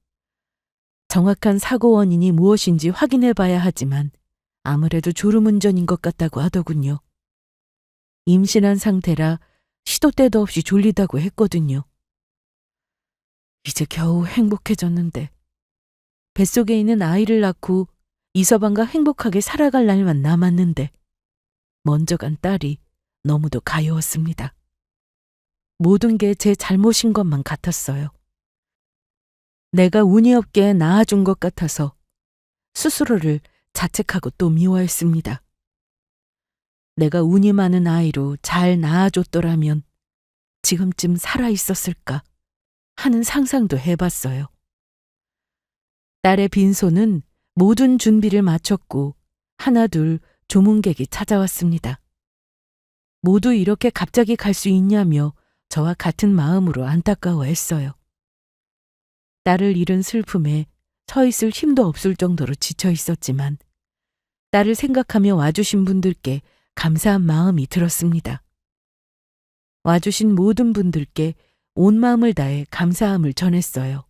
정확한 사고 원인이 무엇인지 확인해 봐야 하지만 아무래도 졸음운전인 것 같다고 하더군요. 임신한 상태라 시도 때도 없이 졸리다고 했거든요. 이제 겨우 행복해졌는데 뱃속에 있는 아이를 낳고 이서방과 행복하게 살아갈 날만 남았는데 먼저 간 딸이 너무도 가여웠습니다. 모든 게 제 잘못인 것만 같았어요. 내가 운이 없게 낳아준 것 같아서 스스로를 자책하고 또 미워했습니다. 내가 운이 많은 아이로 잘 낳아줬더라면 지금쯤 살아있었을까 하는 상상도 해봤어요. 딸의 빈손은 모든 준비를 마쳤고 하나둘 조문객이 찾아왔습니다. 모두 이렇게 갑자기 갈 수 있냐며 저와 같은 마음으로 안타까워했어요. 딸을 잃은 슬픔에 서 있을 힘도 없을 정도로 지쳐 있었지만 딸을 생각하며 와주신 분들께 감사한 마음이 들었습니다. 와주신 모든 분들께 온 마음을 다해 감사함을 전했어요.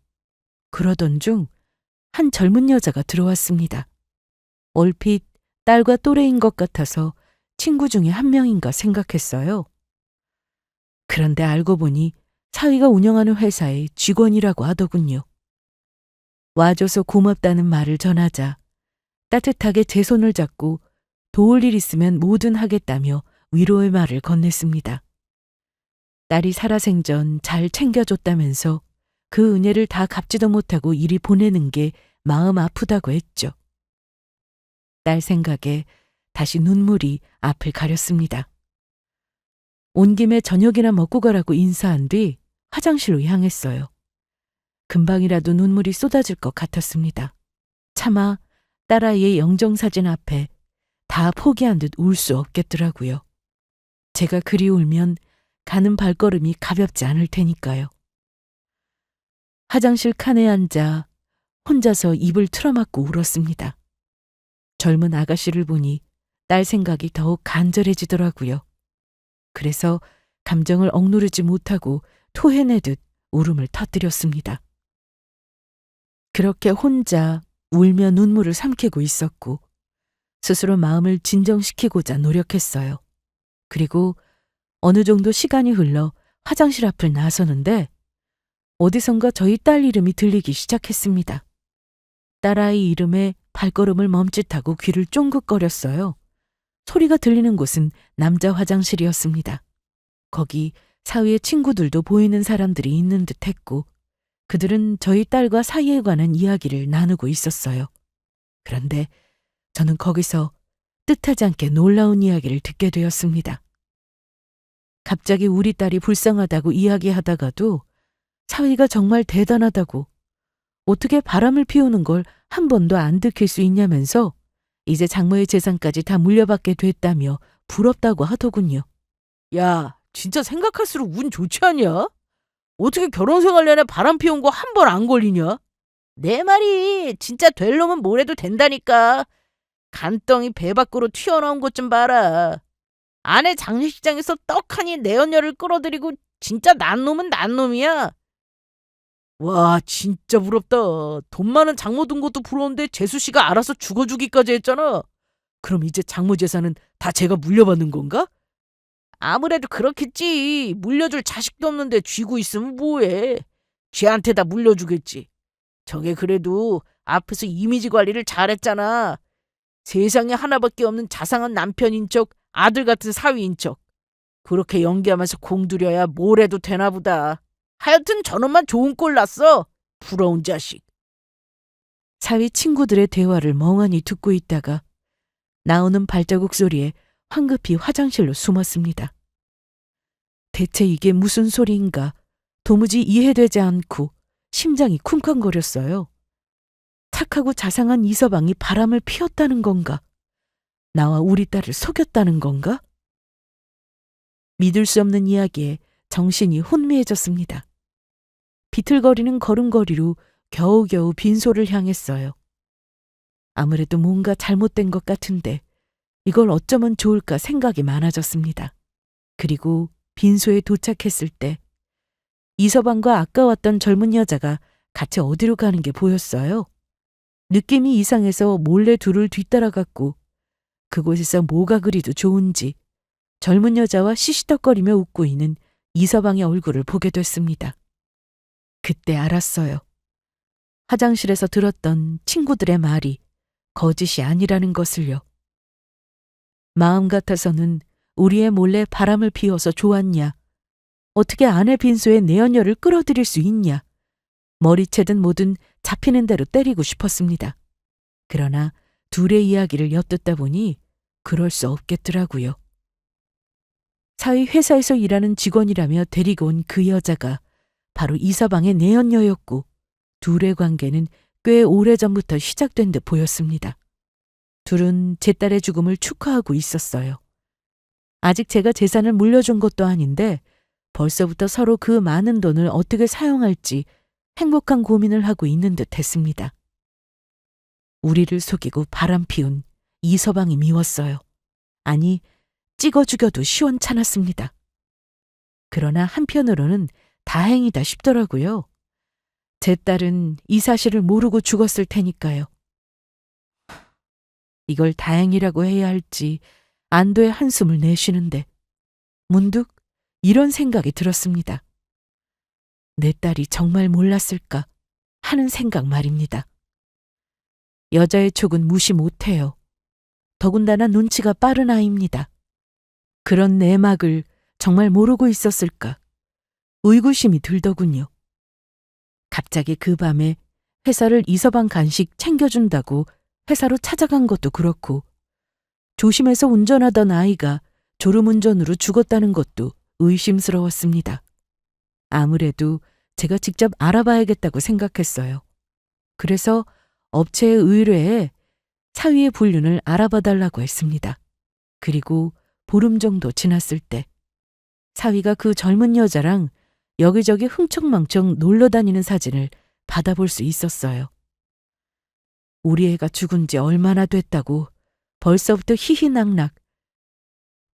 그러던 중 한 젊은 여자가 들어왔습니다. 얼핏 딸과 또래인 것 같아서 친구 중에 한 명인가 생각했어요. 그런데 알고 보니 사위가 운영하는 회사의 직원이라고 하더군요. 와줘서 고맙다는 말을 전하자 따뜻하게 제 손을 잡고 도울 일 있으면 뭐든 하겠다며 위로의 말을 건넸습니다. 딸이 살아생전 잘 챙겨줬다면서 그 은혜를 다 갚지도 못하고 이리 보내는 게 마음 아프다고 했죠. 딸 생각에 다시 눈물이 앞을 가렸습니다. 온 김에 저녁이나 먹고 가라고 인사한 뒤 화장실로 향했어요. 금방이라도 눈물이 쏟아질 것 같았습니다. 차마 딸아이의 영정사진 앞에 다 포기한 듯 울 수 없겠더라고요. 제가 그리 울면 가는 발걸음이 가볍지 않을 테니까요. 화장실 칸에 앉아 혼자서 입을 틀어막고 울었습니다. 젊은 아가씨를 보니 딸 생각이 더욱 간절해지더라고요. 그래서 감정을 억누르지 못하고 토해내듯 울음을 터뜨렸습니다. 그렇게 혼자 울며 눈물을 삼키고 있었고 스스로 마음을 진정시키고자 노력했어요. 그리고 어느 정도 시간이 흘러 화장실 앞을 나서는데 어디선가 저희 딸 이름이 들리기 시작했습니다. 딸아이 이름에 발걸음을 멈칫하고 귀를 쫑긋거렸어요. 소리가 들리는 곳은 남자 화장실이었습니다. 거기 사위의 친구들도 보이는 사람들이 있는 듯 했고 그들은 저희 딸과 사이에 관한 이야기를 나누고 있었어요. 그런데 저는 거기서 뜻하지 않게 놀라운 이야기를 듣게 되었습니다. 갑자기 우리 딸이 불쌍하다고 이야기하다가도 사위가 정말 대단하다고 어떻게 바람을 피우는 걸 한 번도 안 들킬 수 있냐면서 이제 장모의 재산까지 다 물려받게 됐다며 부럽다고 하더군요. 야, 진짜 생각할수록 운 좋지 않냐? 어떻게 결혼 생활 내내 바람 피운 거 한 번 안 걸리냐? 내 말이 진짜 될 놈은 뭘 해도 된다니까. 간덩이 배 밖으로 튀어나온 것 좀 봐라. 아내 장례식장에서 떡하니 내연녀를 끌어들이고 진짜 난 놈은 난 놈이야. 와, 진짜 부럽다. 돈 많은 장모 둔 것도 부러운데 재수 씨가 알아서 죽어주기까지 했잖아. 그럼 이제 장모 재산은 다 제가 물려받는 건가? 아무래도 그렇겠지. 물려줄 자식도 없는데 쥐고 있으면 뭐해. 쥐한테 다 물려주겠지. 저게 그래도 앞에서 이미지 관리를 잘했잖아. 세상에 하나밖에 없는 자상한 남편인 척, 아들 같은 사위인 척. 그렇게 연기하면서 공들여야 뭘 해도 되나 보다. 하여튼 저놈만 좋은 꼴 났어. 부러운 자식. 사위 친구들의 대화를 멍하니 듣고 있다가 나오는 발자국 소리에 황급히 화장실로 숨었습니다. 대체 이게 무슨 소리인가 도무지 이해되지 않고 심장이 쿵쾅거렸어요. 착하고 자상한 이서방이 바람을 피웠다는 건가? 나와 우리 딸을 속였다는 건가? 믿을 수 없는 이야기에 정신이 혼미해졌습니다. 비틀거리는 걸음걸이로 겨우겨우 빈소를 향했어요. 아무래도 뭔가 잘못된 것 같은데 이걸 어쩌면 좋을까 생각이 많아졌습니다. 그리고 빈소에 도착했을 때 이서방과 아까 왔던 젊은 여자가 같이 어디로 가는 게 보였어요. 느낌이 이상해서 몰래 둘을 뒤따라갔고 그곳에서 뭐가 그리도 좋은지 젊은 여자와 시시덕거리며 웃고 있는 이서방의 얼굴을 보게 됐습니다. 그때 알았어요. 화장실에서 들었던 친구들의 말이 거짓이 아니라는 것을요. 마음 같아서는 우리의 몰래 바람을 피워서 좋았냐? 어떻게 아내 빈소에 내연녀를 끌어들일 수 있냐? 머리채든 뭐든 잡히는 대로 때리고 싶었습니다. 그러나 둘의 이야기를 엿듣다 보니 그럴 수 없겠더라고요. 사위 회사에서 일하는 직원이라며 데리고 온 그 여자가 바로 이서방의 내연녀였고 둘의 관계는 꽤 오래전부터 시작된 듯 보였습니다. 둘은 제 딸의 죽음을 축하하고 있었어요. 아직 제가 재산을 물려준 것도 아닌데 벌써부터 서로 그 많은 돈을 어떻게 사용할지 행복한 고민을 하고 있는 듯 했습니다. 우리를 속이고 바람 피운 이서방이 미웠어요. 아니, 찍어 죽여도 시원찮았습니다. 그러나 한편으로는 다행이다 싶더라고요. 제 딸은 이 사실을 모르고 죽었을 테니까요. 이걸 다행이라고 해야 할지 안도의 한숨을 내쉬는데 문득 이런 생각이 들었습니다. 내 딸이 정말 몰랐을까 하는 생각 말입니다. 여자의 촉은 무시 못해요. 더군다나 눈치가 빠른 아이입니다. 그런 내막을 정말 모르고 있었을까 의구심이 들더군요. 갑자기 그 밤에 회사를 이서방 간식 챙겨준다고 회사로 찾아간 것도 그렇고 조심해서 운전하던 아이가 졸음운전으로 죽었다는 것도 의심스러웠습니다. 아무래도 제가 직접 알아봐야겠다고 생각했어요. 그래서 업체에 의뢰해 사위의 불륜을 알아봐달라고 했습니다. 그리고 보름 정도 지났을 때 사위가 그 젊은 여자랑 여기저기 흥청망청 놀러 다니는 사진을 받아볼 수 있었어요. 우리 애가 죽은 지 얼마나 됐다고 벌써부터 희희낙낙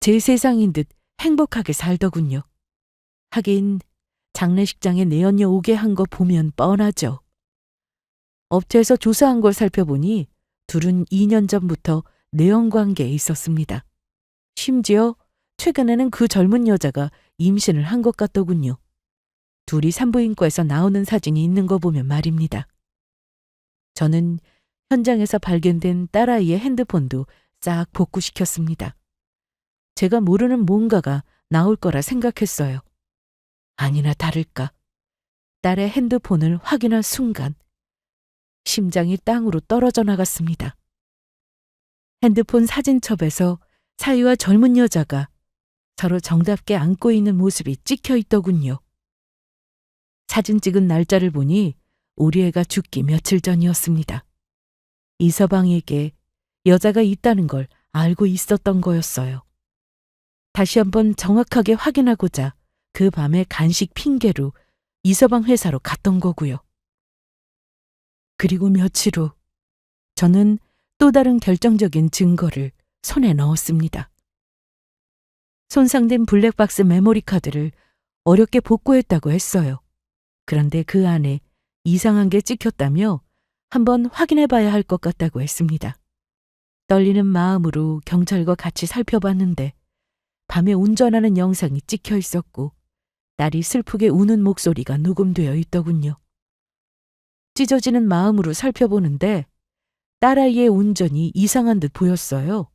제 세상인 듯 행복하게 살더군요. 하긴 장례식장에 내연녀 오게 한 거 보면 뻔하죠. 업체에서 조사한 걸 살펴보니 둘은 2년 전부터 내연관계에 있었습니다. 심지어 최근에는 그 젊은 여자가 임신을 한 것 같더군요. 둘이 산부인과에서 나오는 사진이 있는 거 보면 말입니다. 저는 현장에서 발견된 딸아이의 핸드폰도 싹 복구시켰습니다. 제가 모르는 뭔가가 나올 거라 생각했어요. 아니나 다를까. 딸의 핸드폰을 확인한 순간 심장이 땅으로 떨어져 나갔습니다. 핸드폰 사진첩에서 사위와 젊은 여자가 서로 정답게 안고 있는 모습이 찍혀 있더군요. 사진 찍은 날짜를 보니 우리 애가 죽기 며칠 전이었습니다. 이서방에게 여자가 있다는 걸 알고 있었던 거였어요. 다시 한번 정확하게 확인하고자 그 밤에 간식 핑계로 이서방 회사로 갔던 거고요. 그리고 며칠 후 저는 또 다른 결정적인 증거를 손에 넣었습니다. 손상된 블랙박스 메모리 카드를 어렵게 복구했다고 했어요. 그런데 그 안에 이상한 게 찍혔다며 한번 확인해 봐야 할 것 같다고 했습니다. 떨리는 마음으로 경찰과 같이 살펴봤는데 밤에 운전하는 영상이 찍혀 있었고 딸이 슬프게 우는 목소리가 녹음되어 있더군요. 찢어지는 마음으로 살펴보는데 딸아이의 운전이 이상한 듯 보였어요.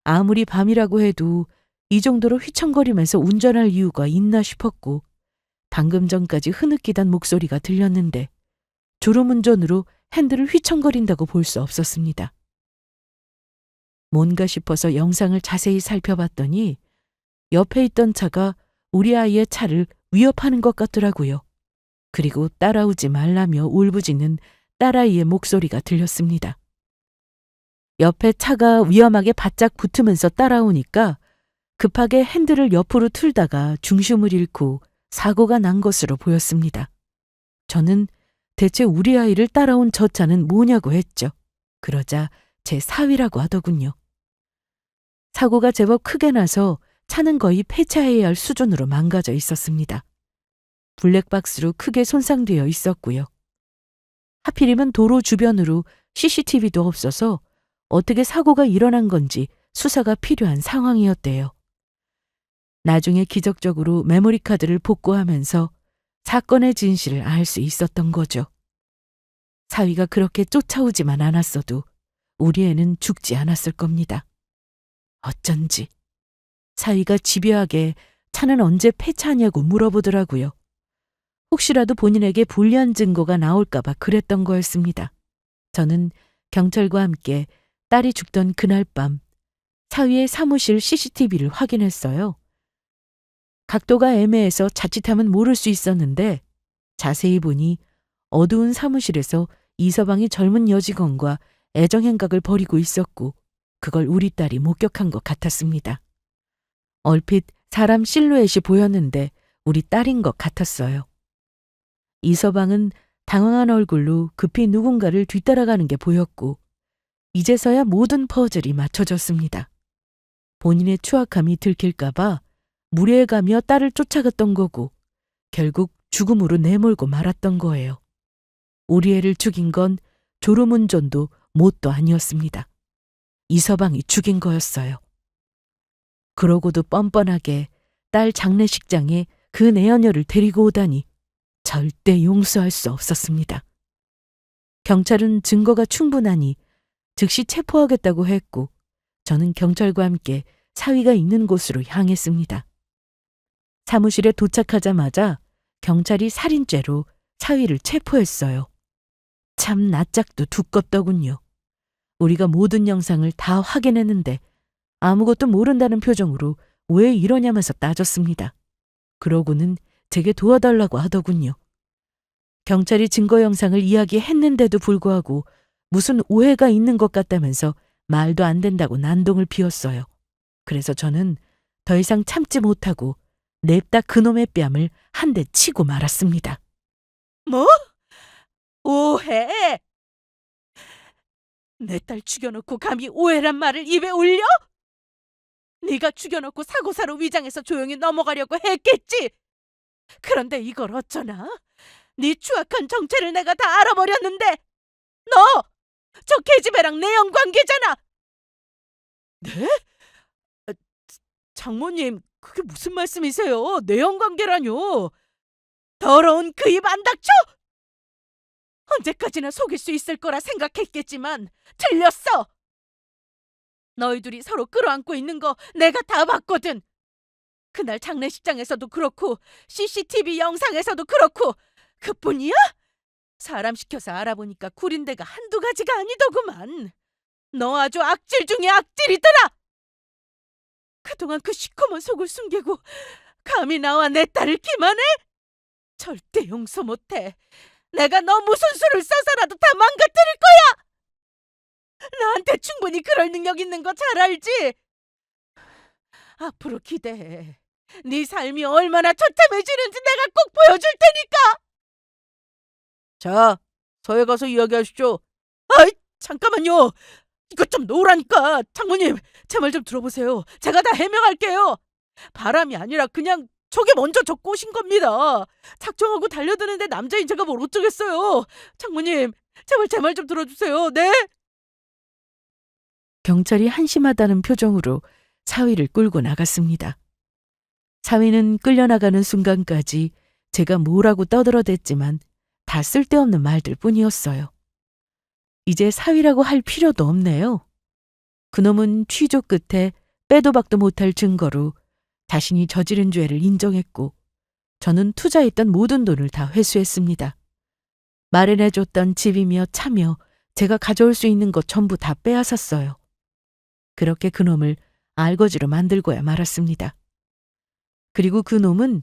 아무리 밤이라고 해도 이 정도로 휘청거리면서 운전할 이유가 있나 싶었고 방금 전까지 흐느끼던 목소리가 들렸는데 졸음운전으로 핸들을 휘청거린다고 볼 수 없었습니다. 뭔가 싶어서 영상을 자세히 살펴봤더니 옆에 있던 차가 우리 아이의 차를 위협하는 것 같더라고요. 그리고 따라오지 말라며 울부짖는 딸아이의 목소리가 들렸습니다. 옆에 차가 위험하게 바짝 붙으면서 따라오니까 급하게 핸들을 옆으로 틀다가 중심을 잃고 사고가 난 것으로 보였습니다. 저는 대체 우리 아이를 따라온 저 차는 뭐냐고 했죠. 그러자 제 사위라고 하더군요. 사고가 제법 크게 나서 차는 거의 폐차해야 할 수준으로 망가져 있었습니다. 블랙박스로 크게 손상되어 있었고요. 하필이면 도로 주변으로 CCTV도 없어서 어떻게 사고가 일어난 건지 수사가 필요한 상황이었대요. 나중에 기적적으로 메모리 카드를 복구하면서 사건의 진실을 알 수 있었던 거죠. 사위가 그렇게 쫓아오지만 않았어도 우리 애는 죽지 않았을 겁니다. 어쩐지 사위가 집요하게 차는 언제 폐차하냐고 물어보더라고요. 혹시라도 본인에게 불리한 증거가 나올까 봐 그랬던 거였습니다. 저는 경찰과 함께 딸이 죽던 그날 밤 사위의 사무실 CCTV를 확인했어요. 각도가 애매해서 자칫하면 모를 수 있었는데 자세히 보니 어두운 사무실에서 이서방이 젊은 여직원과 애정행각을 벌이고 있었고 그걸 우리 딸이 목격한 것 같았습니다. 얼핏 사람 실루엣이 보였는데 우리 딸인 것 같았어요. 이서방은 당황한 얼굴로 급히 누군가를 뒤따라가는 게 보였고 이제서야 모든 퍼즐이 맞춰졌습니다. 본인의 추악함이 들킬까봐 무례해가며 딸을 쫓아갔던 거고 결국 죽음으로 내몰고 말았던 거예요. 우리 애를 죽인 건 졸음운전도 뭣도 아니었습니다. 이서방이 죽인 거였어요. 그러고도 뻔뻔하게 딸 장례식장에 그 내연녀를 데리고 오다니 절대 용서할 수 없었습니다. 경찰은 증거가 충분하니 즉시 체포하겠다고 했고 저는 경찰과 함께 사위가 있는 곳으로 향했습니다. 사무실에 도착하자마자 경찰이 살인죄로 사위를 체포했어요. 참 낯짝도 두껍더군요. 우리가 모든 영상을 다 확인했는데 아무것도 모른다는 표정으로 왜 이러냐면서 따졌습니다. 그러고는 제게 도와달라고 하더군요. 경찰이 증거 영상을 이야기했는데도 불구하고 무슨 오해가 있는 것 같다면서 말도 안 된다고 난동을 피웠어요. 그래서 저는 더 이상 참지 못하고 냅다 그놈의 뺨을 한 대 치고 말았습니다. 뭐? 오해? 내 딸 죽여놓고 감히 오해란 말을 입에 올려? 네가 죽여놓고 사고사로 위장해서 조용히 넘어가려고 했겠지? 그런데 이걸 어쩌나? 네 추악한 정체를 내가 다 알아버렸는데 너! 저 계집애랑 내연 관계잖아! 네? 아, 장모님, 그게 무슨 말씀이세요? 내연 관계라뇨? 더러운 그 입 안 닥쳐? 언제까지나 속일 수 있을 거라 생각했겠지만 틀렸어! 너희 둘이 서로 끌어안고 있는 거 내가 다 봤거든! 그날 장례식장에서도 그렇고 CCTV 영상에서도 그렇고 그뿐이야? 사람 시켜서 알아보니까 구린 데가 한두 가지가 아니더구만. 너 아주 악질 중에 악질이더라! 그동안 그 시커먼 속을 숨기고 감히 나와 내 딸을 기만해? 절대 용서 못해. 내가 너 무슨 수를 써서라도 다 망가뜨릴 거야! 나한테 충분히 그럴 능력 있는 거 잘 알지? 앞으로 기대해. 네 삶이 얼마나 처참해지는지 내가 꼭 보여줄 테니까! 자, 서에 가서 이야기하시죠. 아이, 잠깐만요. 이것 좀 놓으라니까. 장모님, 제 말 좀 들어보세요. 제가 다 해명할게요. 바람이 아니라 그냥 저게 먼저 저 꼬신 겁니다. 작정하고 달려드는데 남자인 제가 뭘 어쩌겠어요. 장모님, 제발 제 말 좀 들어주세요. 네? 경찰이 한심하다는 표정으로 사위를 끌고 나갔습니다. 사위는 끌려나가는 순간까지 제가 뭐라고 떠들어댔지만 다 쓸데없는 말들 뿐이었어요. 이제 사위라고 할 필요도 없네요. 그놈은 취조 끝에 빼도 박도 못할 증거로 자신이 저지른 죄를 인정했고 저는 투자했던 모든 돈을 다 회수했습니다. 마련해줬던 집이며 차며 제가 가져올 수 있는 것 전부 다 빼앗았어요. 그렇게 그놈을 알거지로 만들고야 말았습니다. 그리고 그놈은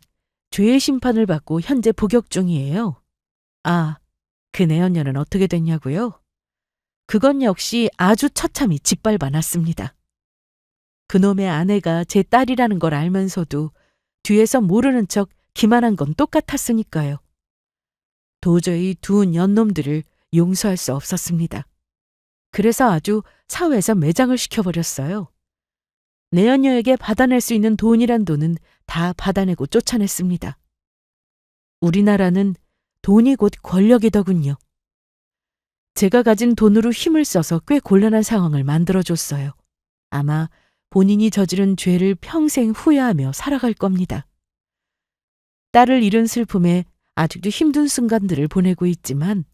죄의 심판을 받고 현재 복역 중이에요. 아, 그 내연녀는 어떻게 됐냐고요? 그건 역시 아주 처참히 짓밟아 놨습니다. 그놈의 아내가 제 딸이라는 걸 알면서도 뒤에서 모르는 척 기만한 건 똑같았으니까요. 도저히 두 년놈들을 용서할 수 없었습니다. 그래서 아주 사회에서 매장을 시켜버렸어요. 내연녀에게 받아낼 수 있는 돈이란 돈은 다 받아내고 쫓아냈습니다. 우리나라는 돈이 곧 권력이더군요. 제가 가진 돈으로 힘을 써서 꽤 곤란한 상황을 만들어줬어요. 아마 본인이 저지른 죄를 평생 후회하며 살아갈 겁니다. 딸을 잃은 슬픔에 아직도 힘든 순간들을 보내고 있지만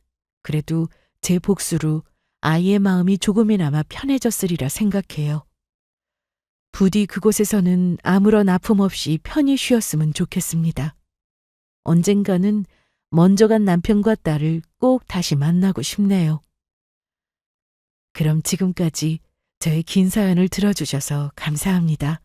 그래도 제 복수로 아이의 마음이 조금이나마 편해졌으리라 생각해요. 부디 그곳에서는 아무런 아픔 없이 편히 쉬었으면 좋겠습니다. 언젠가는 먼저 간 남편과 딸을 꼭 다시 만나고 싶네요. 그럼 지금까지 저의 긴 사연을 들어주셔서 감사합니다.